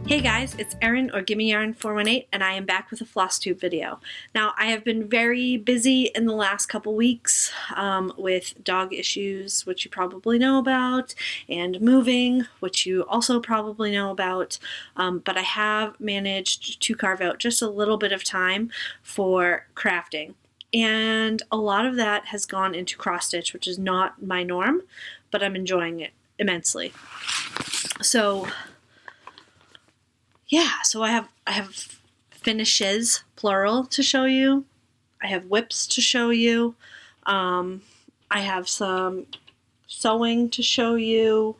Hey guys, it's Erin or Gimme Yarn 418 and I am back with a Flosstube video. Now I have been very busy in the last couple weeks with dog issues, which you probably know about, and moving, which you also probably know about, but I have managed to carve out just a little bit of time for crafting. And a lot of that has gone into cross stitch, which is not my norm, but I'm enjoying it immensely. So yeah, so I have finishes, plural, to show you. I have whips to show you. I have some sewing to show you.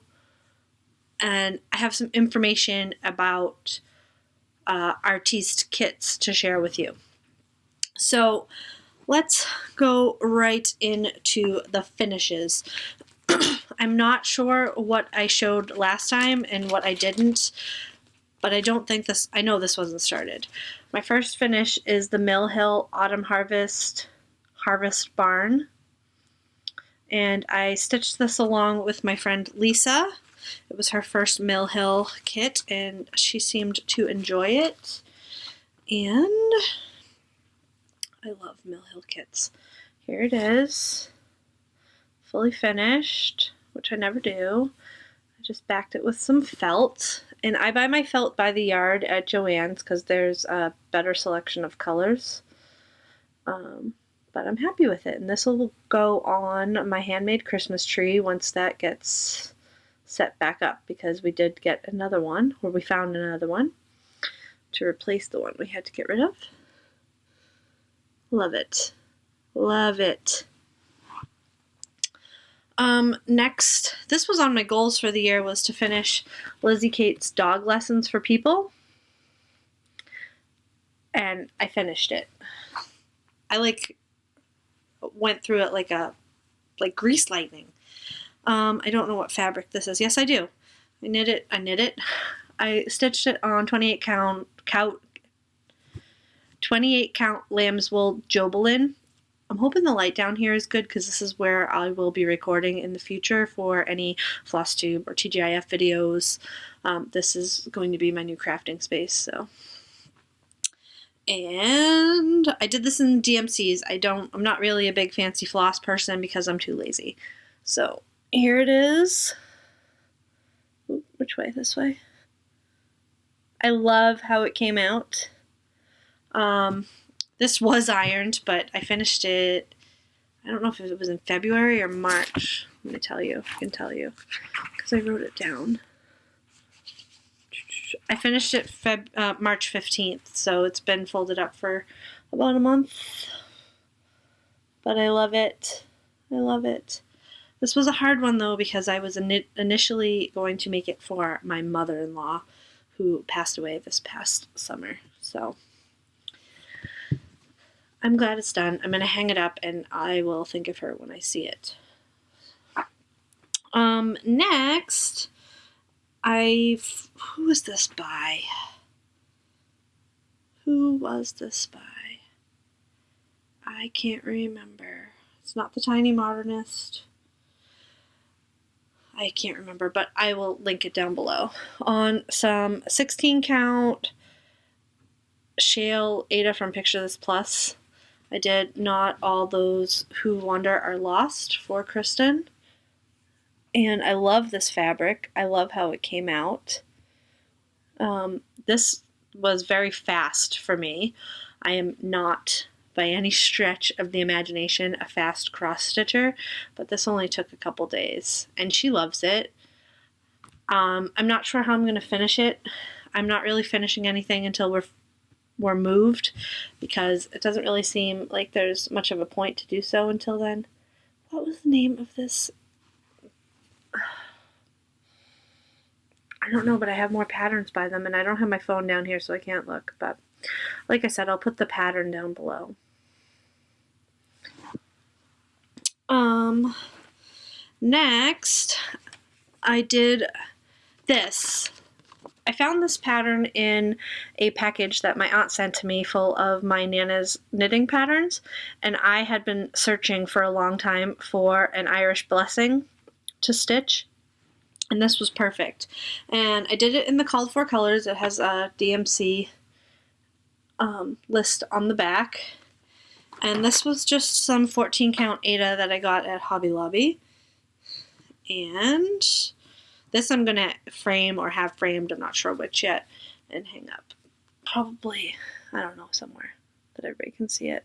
And I have some information about artiste kits to share with you. So let's go right into the finishes. I'm not sure what I showed last time and what I didn't, but I don't think this, I know this wasn't started. My first finish is the Mill Hill Autumn Harvest Barn. And I stitched this along with my friend Lisa. It was her first Mill Hill kit and she seemed to enjoy it. And I love Mill Hill kits. Here it is, fully finished, which I never do. I just backed it with some felt. And I buy my felt by the yard at Joann's because there's a better selection of colors. But I'm happy with it. And this will go on my handmade Christmas tree once that gets set back up, because we did get another one, or we found another one to replace the one we had to get rid of. Love it. Love it. Next, this was on my goals for the year, was to finish Lizzie Kate's Dog Lessons for People. And I finished it. I went through it like grease lightning. I don't know what fabric this is. Yes, I do. I knit it. I stitched it on 28 count lamb's wool Jobelin. I'm hoping the light down here is good because this is where I will be recording in the future for any Flosstube or T.G.I.F videos. This is going to be my new crafting space. So, and I did this in DMCs. I'm not really a big fancy floss person because I'm too lazy. So here it is. Ooh, which way? This way. I love how it came out. This was ironed, but I finished it, I don't know if it was in February or March. Let me tell you, I can tell you, because I wrote it down. I finished it March 15th, so it's been folded up for about a month. But I love it. I love it. This was a hard one, though, because I was initially going to make it for my mother-in-law, who passed away this past summer. So I'm glad it's done. I'm going to hang it up and I will think of her when I see it. Next, who was this by? Who was this by? I can't remember. It's not the Tiny Modernist. I can't remember, but I will link it down below. On some 16 count Shale Ada from Picture This Plus. I did Not All Those Who Wander Are Lost for Kristen. And I love this fabric. I love how it came out. This was very fast for me. I am not, by any stretch of the imagination, a fast cross-stitcher, but this only took a couple days. And she loves it. I'm not sure how I'm going to finish it. I'm not really finishing anything until we're moved, because it doesn't really seem like there's much of a point to do so until then. What was the name of this? I don't know, but I have more patterns by them, and I don't have my phone down here, so I can't look. But like I said, I'll put the pattern down below. Next, I did this. I found this pattern in a package that my aunt sent to me full of my Nana's knitting patterns, and I had been searching for a long time for an Irish blessing to stitch. And this was perfect. And I did it in the called for colors. It has a DMC list on the back. And this was just some 14 count Aida that I got at Hobby Lobby. And this I'm going to frame or have framed, I'm not sure which yet, and hang up. Probably, I don't know, somewhere that everybody can see it.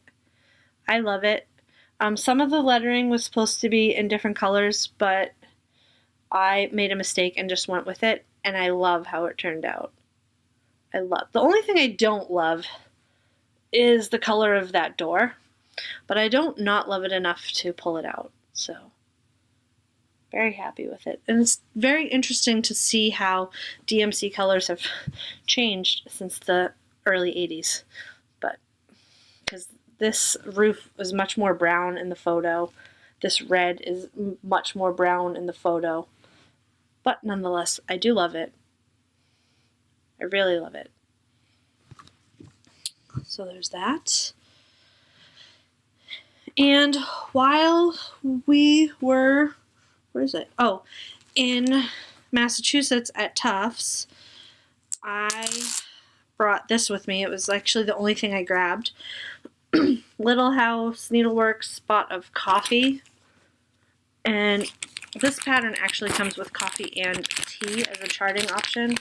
I love it. Some of the lettering was supposed to be in different colors, but I made a mistake and just went with it, and I love how it turned out. The only thing I don't love is the color of that door, but I don't not love it enough to pull it out, so very happy with it. And it's very interesting to see how DMC colors have changed since the early 80s, but because this roof was much more brown in the photo, this red is much more brown in the photo, but nonetheless, I do love it. I really love it. So there's that. And while we were, where is it? Oh, in Massachusetts at Tufts, I brought this with me. It was actually the only thing I grabbed. Little House Needleworks Spot of Coffee. And this pattern actually comes with coffee and tea as a charting option.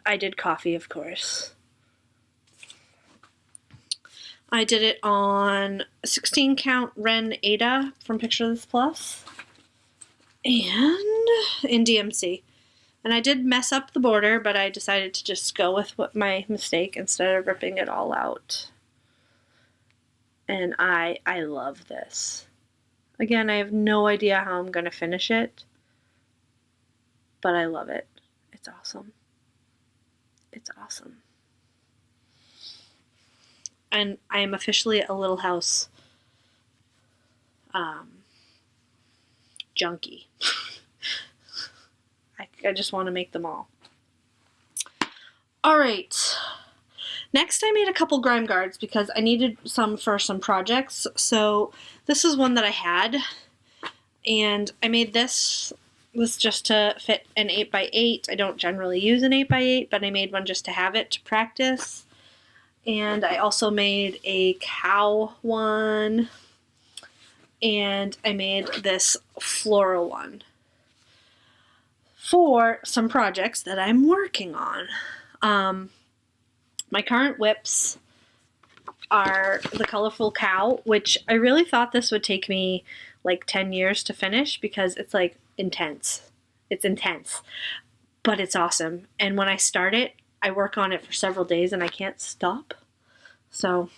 I did coffee, of course. I did it on 16 count Ren Aida from Picture This Plus and in DMC. And I did mess up the border, but I decided to just go with my mistake instead of ripping it all out. And I love this. Again, I have no idea how I'm going to finish it, but I love it. It's awesome. It's awesome. And I am officially a Little House junkie. I just want to make them all. All right. Next, I made a couple grime guards because I needed some for some projects. So this is one that I had, and I made this just to fit an 8x8. I don't generally use an 8x8, but I made one just to have it to practice. And I also made a cow one, and I made this floral one for some projects that I'm working on. My current whips are the colorful cow, which I really thought this would take me like 10 years to finish because it's like intense. It's intense, but it's awesome. And when I start it, I work on it for several days and I can't stop. So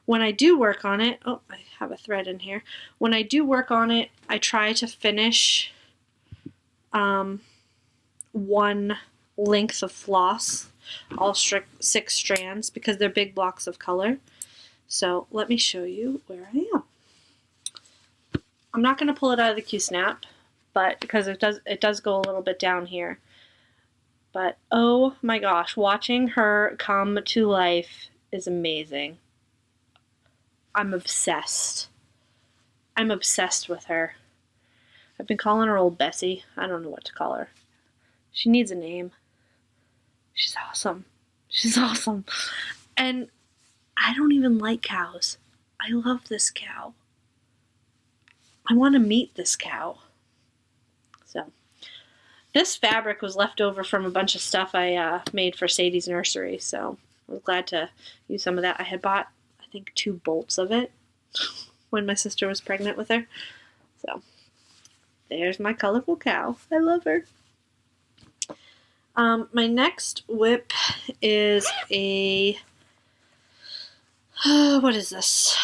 when I do work on it, oh, I have a thread in here. When I do work on it, I try to finish one length of floss, all 6 strands, because they're big blocks of color. So let me show you where I am. I'm not going to pull it out of the Q-snap, but because it does go a little bit down here. But oh my gosh, watching her come to life is amazing. I'm obsessed. I'm obsessed with her. I've been calling her Old Bessie. I don't know what to call her. She needs a name. She's awesome. She's awesome. And I don't even like cows. I love this cow. I want to meet this cow. So, this fabric was left over from a bunch of stuff I made for Sadie's nursery, so I was glad to use some of that. I had bought, I think, 2 bolts of it when my sister was pregnant with her. So, there's my colorful cow. I love her. My next whip is a, what is this?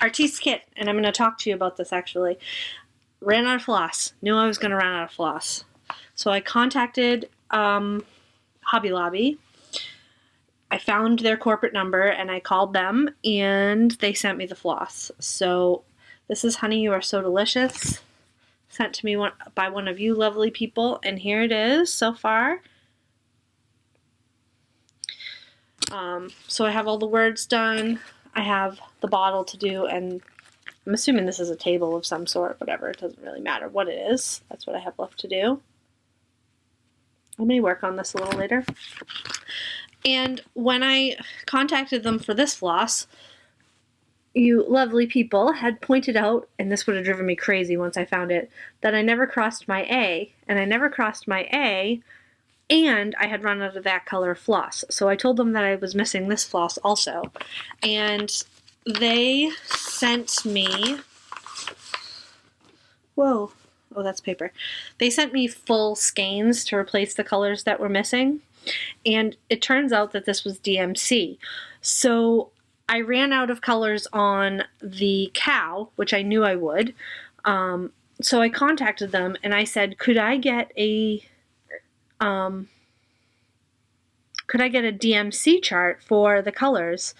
Artiste kit, and I'm going to talk to you about this actually. Ran out of floss. Knew I was going to run out of floss. So I contacted Hobby Lobby. I found their corporate number and I called them and they sent me the floss. So this is Honey, You Are So Delicious. Sent to me by one of you lovely people, and here it is so far. So I have all the words done. I have the bottle to do, and I'm assuming this is a table of some sort, whatever. It doesn't really matter what it is. That's what I have left to do. I may work on this a little later. And when I contacted them for this floss, you lovely people had pointed out, and this would have driven me crazy once I found it, that I never crossed my A, and I never crossed my A, and I had run out of that color of floss. So I told them that I was missing this floss also. And they sent me, whoa, oh, that's paper. They sent me full skeins to replace the colors that were missing. And it turns out that this was DMC. So I ran out of colors on the cow, which I knew I would. So I contacted them and I said, could I get a DMC chart for the colors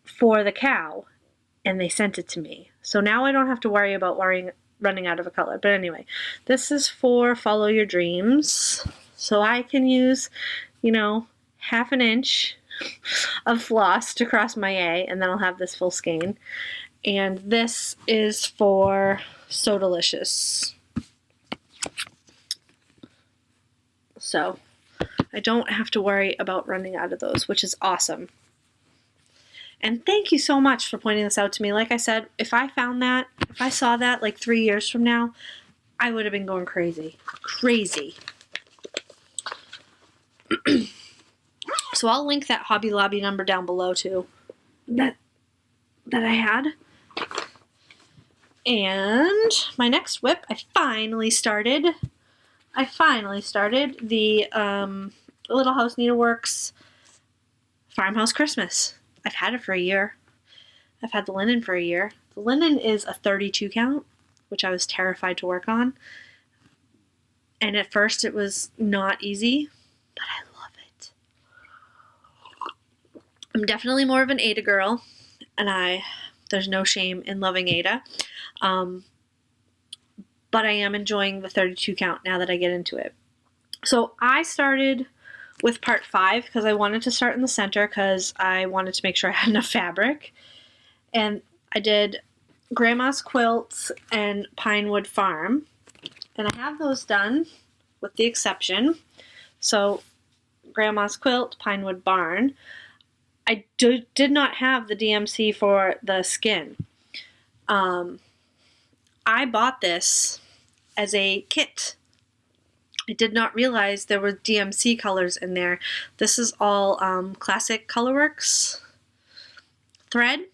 for the cow? And they sent it to me. So now I don't have to worry about running out of a color. But anyway, this is for Follow Your Dreams. So I can use, you know, 1/2 inch of floss to cross my A, and then I'll have this full skein. And this is for So Delicious. So I don't have to worry about running out of those, which is awesome. And thank you so much for pointing this out to me. Like I said, if I saw that like 3 years from now, I would have been going crazy. Crazy. So I'll link that Hobby Lobby number down below too. That I had. And my next whip, I finally started the Little House Needleworks Farmhouse Christmas. I've had it for a year. I've had the linen for a year. The linen is a 32 count, which I was terrified to work on. And at first it was not easy, but I love it. I'm definitely more of an Aida girl, and there's no shame in loving Aida. But I am enjoying the 32 count now that I get into it. So I started with part 5 because I wanted to start in the center because I wanted to make sure I had enough fabric. And I did Grandma's Quilts and Pinewood Farm. And I have those done with the exception. So Grandma's Quilt, Pinewood Barn. I did not have the DMC for the skin. I bought this as a kit. I did not realize there were DMC colors in there. This is all classic Colorworks thread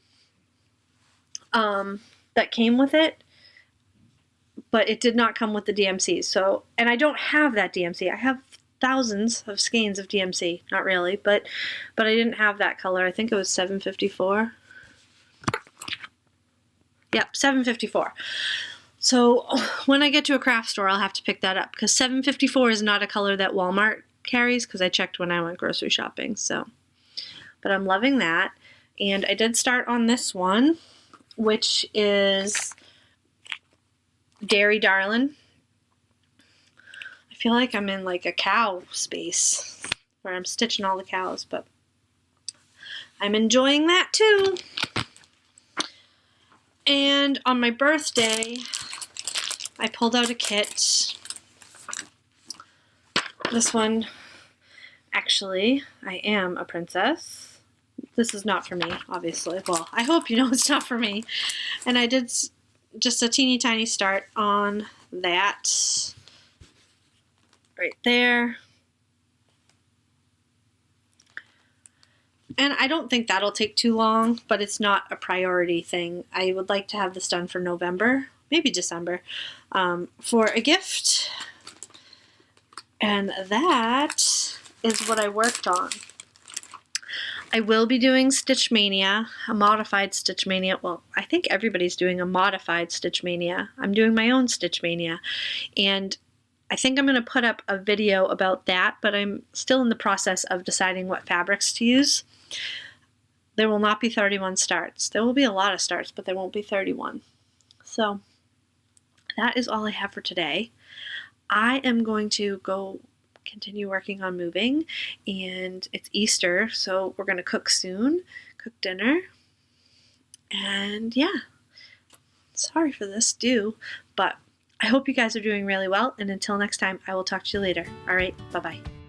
that came with it, but it did not come with the DMC. So, and I don't have that DMC. I have thousands of skeins of DMC. Not really, but I didn't have that color. I think it was 754. Yep, 754. So when I get to a craft store, I'll have to pick that up because 754 is not a color that Walmart carries because I checked when I went grocery shopping. So, but I'm loving that. And I did start on this one, which is Dairy Darlin'. I feel like I'm in like a cow space where I'm stitching all the cows, but I'm enjoying that too. And on my birthday, I pulled out a kit. This one, actually, I am a princess. This is not for me, obviously. Well, I hope you know it's not for me. And I did just a teeny tiny start on that right there. And I don't think that'll take too long, but it's not a priority thing. I would like to have this done for November, maybe December, for a gift. And that is what I worked on. I will be doing Stitch Mania, a modified Stitch Mania. Well, I think everybody's doing a modified Stitch Mania. I'm doing my own Stitch Mania. And I think I'm going to put up a video about that, but I'm still in the process of deciding what fabrics to use. There will not be 31 starts. There will be a lot of starts, but there won't be 31. So that is all I have for today. I am going to go continue working on moving, and it's Easter, so we're going to cook soon, cook dinner, And yeah, sorry for this but I hope you guys are doing really well, and until next time, I will talk to you later. All right, bye-bye.